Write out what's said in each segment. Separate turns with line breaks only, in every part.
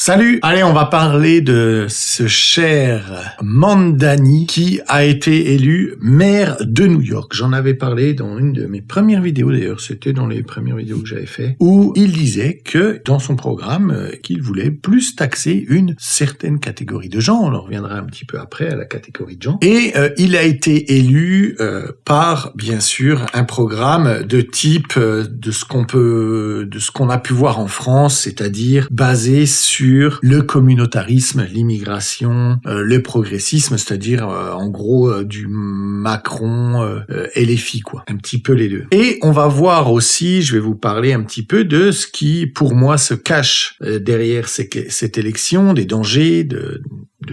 Salut! Allez, on va parler de ce cher Mamdani qui a été élu maire de New York. J'en avais parlé dans une de mes premières vidéos, d'ailleurs, c'était dans les premières vidéos que j'avais fait, où il disait que dans son programme, qu'il voulait plus taxer une certaine catégorie de gens. On en reviendra un petit peu après à la catégorie de gens. Et il a été élu par, bien sûr, un programme de type de ce qu'on a pu voir en France, c'est-à-dire basé sur le communautarisme, l'immigration, le progressisme, c'est-à-dire en gros du Macron et les filles, quoi. Un petit peu les deux. Et on va voir aussi, je vais vous parler un petit peu de ce qui, pour moi, se cache derrière cette élection, des dangers, de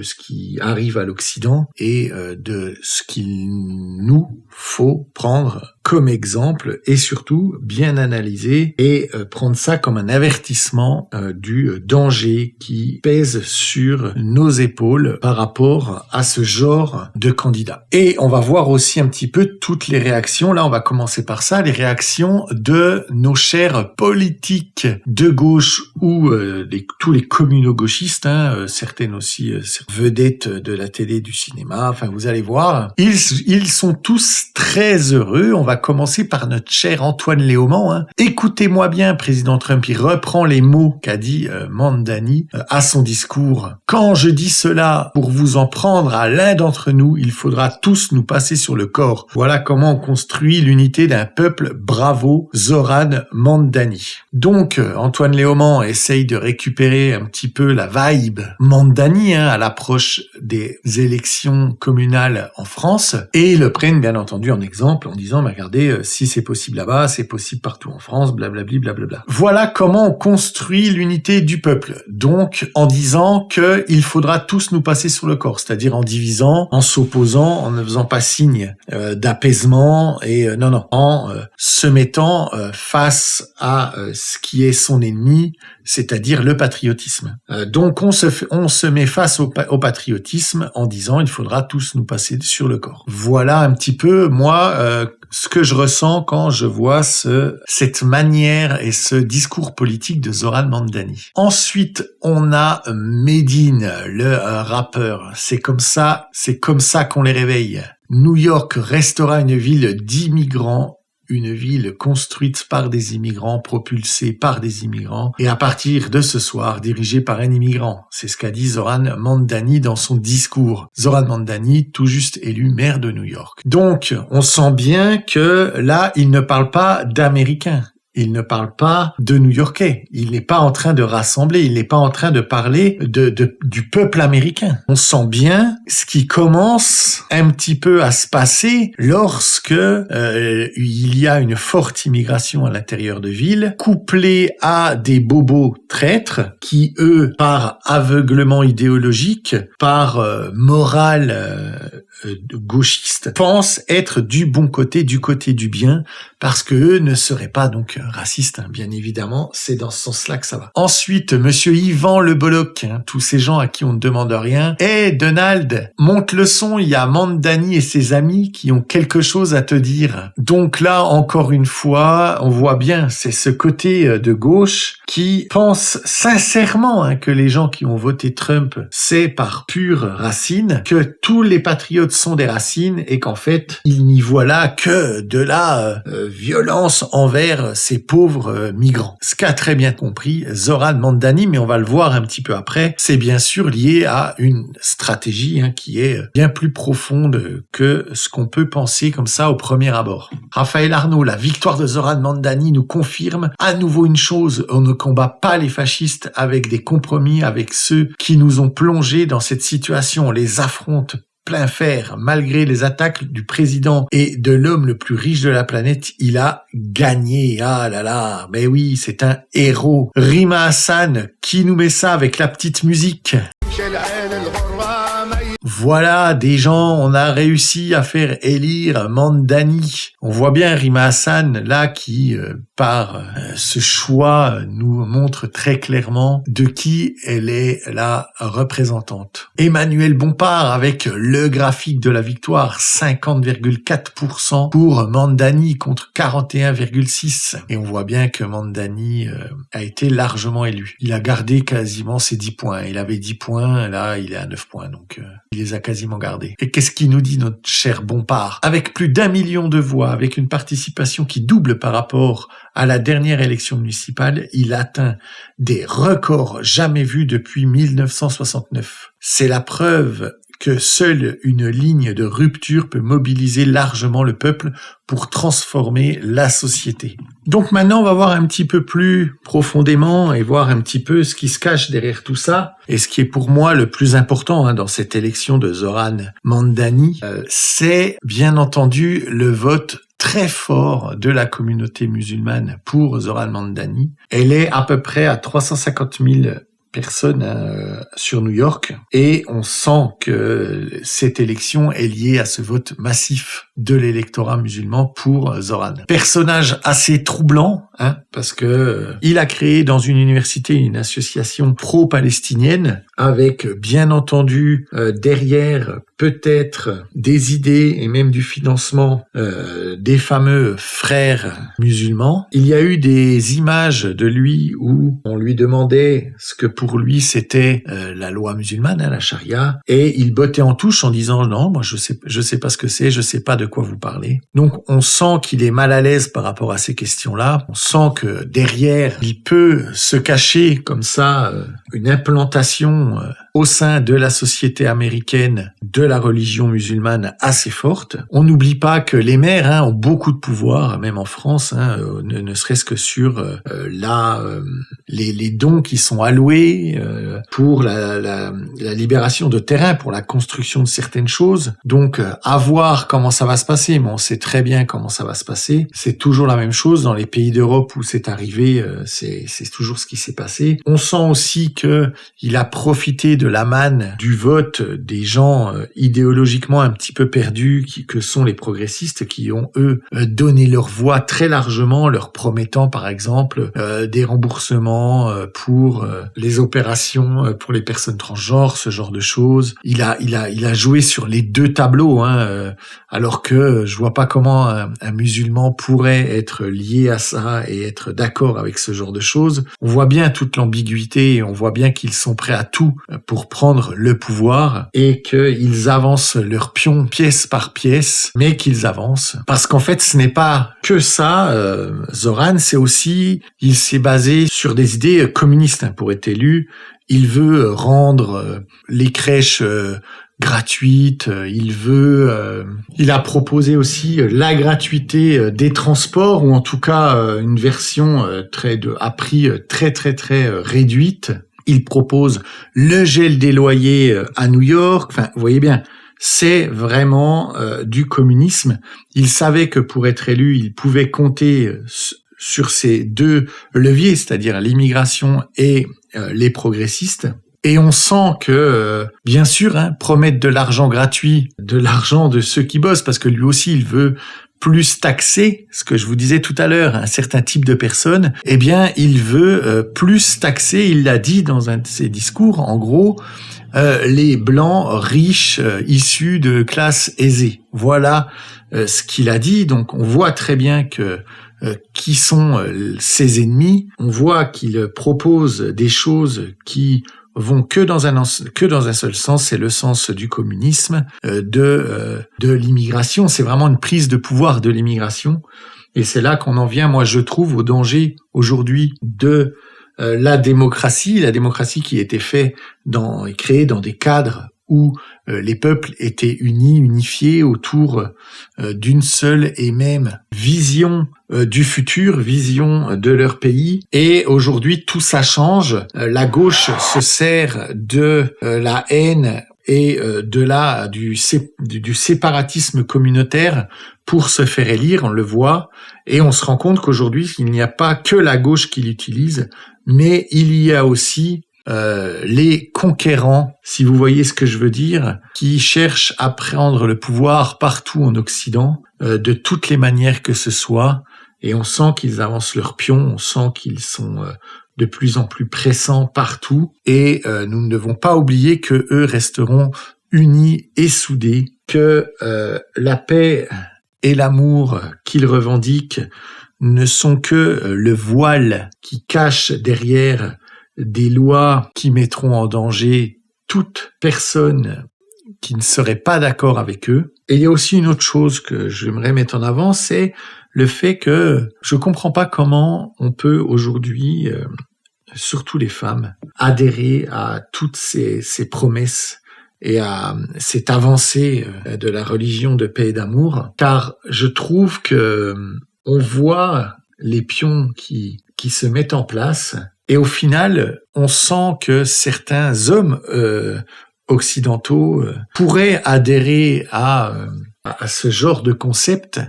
ce qui arrive à l'Occident et de ce qu'il nous faut prendre comme exemple et surtout bien analyser et prendre ça comme un avertissement du danger qui pèse sur nos épaules par rapport à ce genre de candidat. Et on va voir aussi un petit peu toutes les réactions. Là, on va commencer par ça, les réactions de nos chers politiques de gauche ou tous les communo-gauchistes, certaines aussi vedettes de la télé, du cinéma, enfin vous allez voir. Ils sont tous très heureux. On va commencer par notre cher Antoine Léaumont. Écoutez-moi bien, président Trump, il reprend les mots qu'a dit Mamdani à son discours. Quand je dis cela, pour vous en prendre à l'un d'entre nous, il faudra tous nous passer sur le corps. Voilà comment on construit l'unité d'un peuple. Bravo, Zoran Mamdani. Donc, Antoine Léaumont essaye de récupérer un petit peu la vibe Mamdani à l'approche des élections communales en France et le prennent bien entendu en exemple en disant, regardez, si c'est possible là-bas, c'est possible partout en France, blablabli, blablabla. Voilà comment on construit l'unité du peuple. Donc, en disant que il faudra tous nous passer sur le corps, c'est-à-dire en divisant, en s'opposant, en ne faisant pas signe d'apaisement et en se mettant face à ce qui est son ennemi, c'est-à-dire le patriotisme. Donc, on se met face au patriotisme en disant, il faudra tous nous passer sur le corps. Voilà un petit peu, moi, ce que je ressens quand je vois cette manière et ce discours politique de Zoran Mamdani. Ensuite, on a Medine, le rappeur. C'est comme ça qu'on les réveille. New York restera une ville d'immigrants, une ville construite par des immigrants, propulsée par des immigrants, et à partir de ce soir, dirigée par un immigrant. C'est ce qu'a dit Zoran Mamdani dans son discours. Zoran Mamdani, tout juste élu maire de New York. Donc, on sent bien que là, il ne parle pas d'Américains. Il ne parle pas de New-Yorkais. Il n'est pas en train de rassembler. Il n'est pas en train de parler du peuple américain. On sent bien ce qui commence un petit peu à se passer lorsque il y a une forte immigration à l'intérieur de villes, couplée à des bobos traîtres qui, eux, par aveuglement idéologique, par morale gauchiste, pensent être du bon côté, du côté du bien, parce que eux ne seraient pas donc racistes, bien évidemment, c'est dans ce sens-là que ça va. Ensuite, monsieur Yvan Le Bolloc, tous ces gens à qui on ne demande rien. Donald, monte le son, il y a Mamdani et ses amis qui ont quelque chose à te dire. Donc là, encore une fois, on voit bien, c'est ce côté de gauche qui pense sincèrement que les gens qui ont voté Trump, c'est par pure racine, que tous les patriotes sont des racines et qu'en fait, il n'y voit là que de la violence envers ces pauvres migrants. Ce qu'a très bien compris Zoran Mamdani, mais on va le voir un petit peu après, c'est bien sûr lié à une stratégie qui est bien plus profonde que ce qu'on peut penser comme ça au premier abord. Raphaël Arnaud, la victoire de Zoran Mamdani nous confirme à nouveau une chose, on ne combat pas les fascistes avec des compromis avec ceux qui nous ont plongés dans cette situation, on les affronte plein fer, malgré les attaques du président et de l'homme le plus riche de la planète, il a gagné. Ah là là, mais oui, c'est un héros. Rima Hassan, qui nous met ça avec la petite musique. voilà des gens, on a réussi à faire élire Mamdani. On voit bien Rima Hassan là qui, par ce choix, nous montre très clairement de qui elle est la représentante. Emmanuel Bompard avec le graphique de la victoire, 50,4% pour Mamdani contre 41,6%. Et on voit bien que Mamdani a été largement élu. Il a gardé quasiment ses 10 points. Il avait 10 points, là il est à 9 points, donc il les a quasiment gardés. Et qu'est-ce qu'il nous dit notre cher Bompard? Avec plus d'1 million de voix, avec une participation qui double par rapport à la dernière élection municipale, il atteint des records jamais vus depuis 1969. C'est la preuve que seule une ligne de rupture peut mobiliser largement le peuple pour transformer la société. Donc maintenant, on va voir un petit peu plus profondément et voir un petit peu ce qui se cache derrière tout ça. Et ce qui est pour moi le plus important dans cette élection de Zoran Mamdani, c'est bien entendu le vote très fort de la communauté musulmane pour Zoran Mamdani. Elle est à peu près à 350 000 personnes sur New York, et on sent que cette élection est liée à ce vote massif de l'électorat musulman pour Zoran. Personnage assez troublant, parce que il a créé dans une université une association pro-palestinienne avec bien entendu derrière peut-être des idées et même du financement des fameux frères musulmans. Il y a eu des images de lui où on lui demandait ce que pour lui c'était la loi musulmane, la charia, et il bottait en touche en disant non, moi je sais pas ce que c'est, je sais pas de quoi vous parlez. Donc on sent qu'il est mal à l'aise par rapport à ces questions-là. On sent que derrière il peut se cacher comme ça une implantation au sein de la société américaine de la religion musulmane assez forte. On n'oublie pas que les maires ont beaucoup de pouvoir, même en France, ne serait-ce que sur les dons qui sont alloués pour la libération de terrain, pour la construction de certaines choses. Donc à voir comment ça va se passer, mais on sait très bien comment ça va se passer. C'est toujours la même chose dans les pays d'Europe où c'est arrivé, c'est toujours ce qui s'est passé. On sent aussi que il a profité de la manne du vote des gens idéologiquement un petit peu perdus, que sont les progressistes, qui ont eux donné leur voix très largement, leur promettant par exemple des remboursements pour les opérations pour les personnes transgenres, ce genre de choses. Il a joué sur les deux tableaux, alors que je vois pas comment un musulman pourrait être lié à ça et être d'accord avec ce genre de choses. On voit bien toute l'ambiguïté et on voit bien qu'ils sont prêts à tout pour prendre le pouvoir et qu'ils avancent leurs pions pièce par pièce, mais qu'ils avancent. Parce qu'en fait, ce n'est pas que ça, Zoran, c'est aussi, il s'est basé sur des idées communistes pour être élu. Il veut rendre les crèches gratuite, il a proposé aussi la gratuité des transports, ou en tout cas une version à prix très réduite. Il propose le gel des loyers à New York. Enfin, vous voyez bien, c'est vraiment du communisme. Il savait que pour être élu, il pouvait compter sur ces deux leviers, c'est-à-dire l'immigration et les progressistes. Et on sent que, bien sûr, promettre de l'argent gratuit, de l'argent de ceux qui bossent, parce que lui aussi, il veut plus taxer, ce que je vous disais tout à l'heure, un certain type de personnes, eh bien, il veut plus taxer, il l'a dit dans un de ses discours, en gros, les blancs riches issus de classes aisées. Voilà ce qu'il a dit. Donc, on voit très bien que qui sont ses ennemis. On voit qu'il propose des choses qui vont que dans un seul sens, c'est le sens du communisme, de l'immigration. C'est vraiment une prise de pouvoir de l'immigration, et c'est là qu'on en vient, moi je trouve, au danger aujourd'hui de la démocratie qui était créée dans des cadres où les peuples étaient unifiés autour d'une seule et même vision du futur, vision de leur pays. Et aujourd'hui, tout ça change. La gauche se sert de la haine et du séparatisme communautaire pour se faire élire, on le voit, et on se rend compte qu'aujourd'hui, il n'y a pas que la gauche qui l'utilise, mais il y a aussi les conquérants, si vous voyez ce que je veux dire, qui cherchent à prendre le pouvoir partout en Occident, de toutes les manières que ce soit, et on sent qu'ils avancent leurs pions, on sent qu'ils sont de plus en plus pressants partout, et nous ne devons pas oublier que eux resteront unis et soudés, que la paix et l'amour qu'ils revendiquent ne sont que le voile qui cache derrière des lois qui mettront en danger toute personne qui ne serait pas d'accord avec eux. Et il y a aussi une autre chose que j'aimerais mettre en avant, c'est le fait que je comprends pas comment on peut aujourd'hui, surtout les femmes, adhérer à toutes ces promesses et à cette avancée de la religion de paix et d'amour, car je trouve que on voit les pions qui se mettent en place, et au final, on sent que certains hommes occidentaux pourraient adhérer à ce genre de concept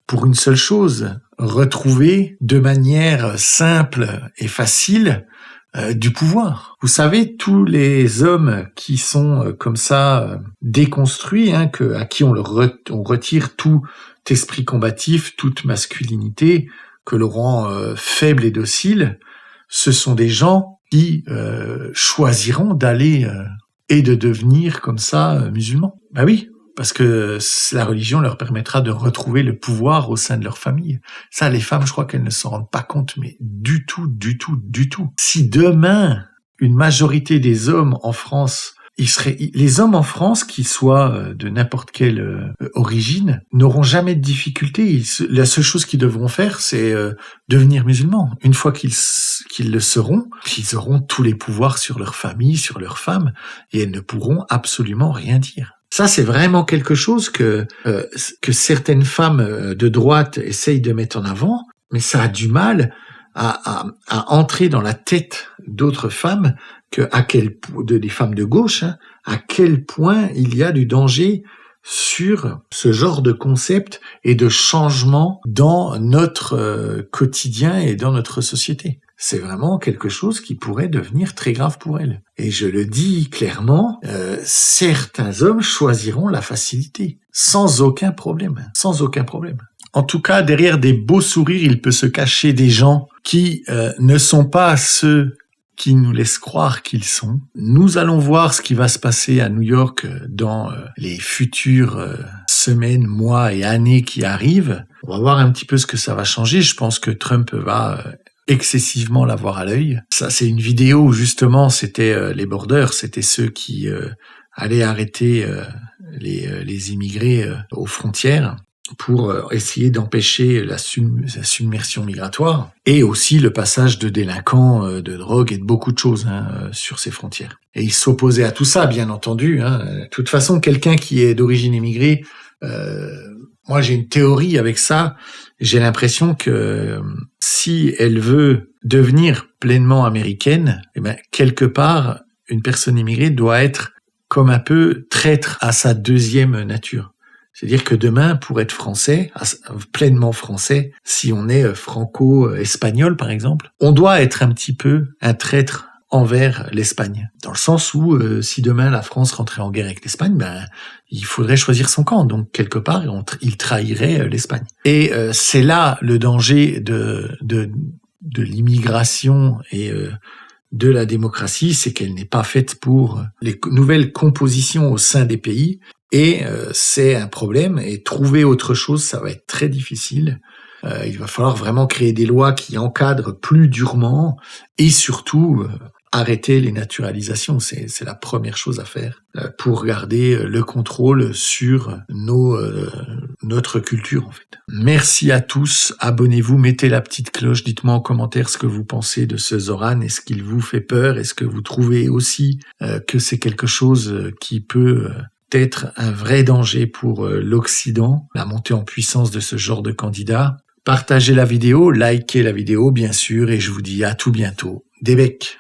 pour une seule chose, retrouver de manière simple et facile du pouvoir. Vous savez, tous les hommes qui sont comme ça déconstruits, à qui on retire tout esprit combatif, toute masculinité, que le rend faible et docile, ce sont des gens qui choisiront d'aller et de devenir comme ça musulmans. Ben oui, parce que la religion leur permettra de retrouver le pouvoir au sein de leur famille. Ça, les femmes, je crois qu'elles ne s'en rendent pas compte, mais du tout. Si demain, une majorité des hommes en France, les hommes en France, qu'ils soient de n'importe quelle origine, n'auront jamais de difficulté. La seule chose qu'ils devront faire, c'est devenir musulmans. Une fois qu'ils le seront, ils auront tous les pouvoirs sur leur famille, sur leurs femmes, et elles ne pourront absolument rien dire. Ça, c'est vraiment quelque chose que certaines femmes de droite essayent de mettre en avant, mais ça a du mal à entrer dans la tête d'autres femmes, des femmes de gauche, à quel point il y a du danger sur ce genre de concept et de changement dans notre quotidien et dans notre société. C'est vraiment quelque chose qui pourrait devenir très grave pour elles. Et je le dis clairement, certains hommes choisiront la facilité, sans aucun problème. En tout cas, derrière des beaux sourires, il peut se cacher des gens qui ne sont pas ceux qui nous laissent croire qu'ils sont. Nous allons voir ce qui va se passer à New York dans les futures semaines, mois et années qui arrivent. On va voir un petit peu ce que ça va changer. Je pense que Trump va excessivement l'avoir à l'œil. Ça, c'est une vidéo où justement c'était les borders, c'était ceux qui allaient arrêter les immigrés aux frontières pour essayer d'empêcher la submersion migratoire, et aussi le passage de délinquants, de drogue et de beaucoup de choses sur ces frontières. Et il s'opposait à tout ça, bien entendu. De toute façon, quelqu'un qui est d'origine immigrée, moi j'ai une théorie avec ça, j'ai l'impression que si elle veut devenir pleinement américaine, quelque part, une personne immigrée doit être comme un peu traître à sa deuxième nature. C'est-à-dire que demain, pour être français, pleinement français, si on est franco-espagnol par exemple, on doit être un petit peu un traître envers l'Espagne. Dans le sens où, si demain la France rentrait en guerre avec l'Espagne, il faudrait choisir son camp. Donc quelque part, il trahirait l'Espagne. Et c'est là le danger de l'immigration et de la démocratie, c'est qu'elle n'est pas faite pour les nouvelles compositions au sein des pays. Et c'est un problème, et trouver autre chose, ça va être très difficile. Il va falloir vraiment créer des lois qui encadrent plus durement, et surtout arrêter les naturalisations. C'est la première chose à faire pour garder le contrôle sur notre culture en fait. Merci à tous, abonnez-vous, mettez la petite cloche, dites-moi en commentaire ce que vous pensez de ce Zoran, est-ce qu'il vous fait peur, est-ce que vous trouvez aussi que c'est quelque chose qui peut être un vrai danger pour l'Occident, la montée en puissance de ce genre de candidat. Partagez la vidéo, likez la vidéo bien sûr, et je vous dis à tout bientôt. Des becs.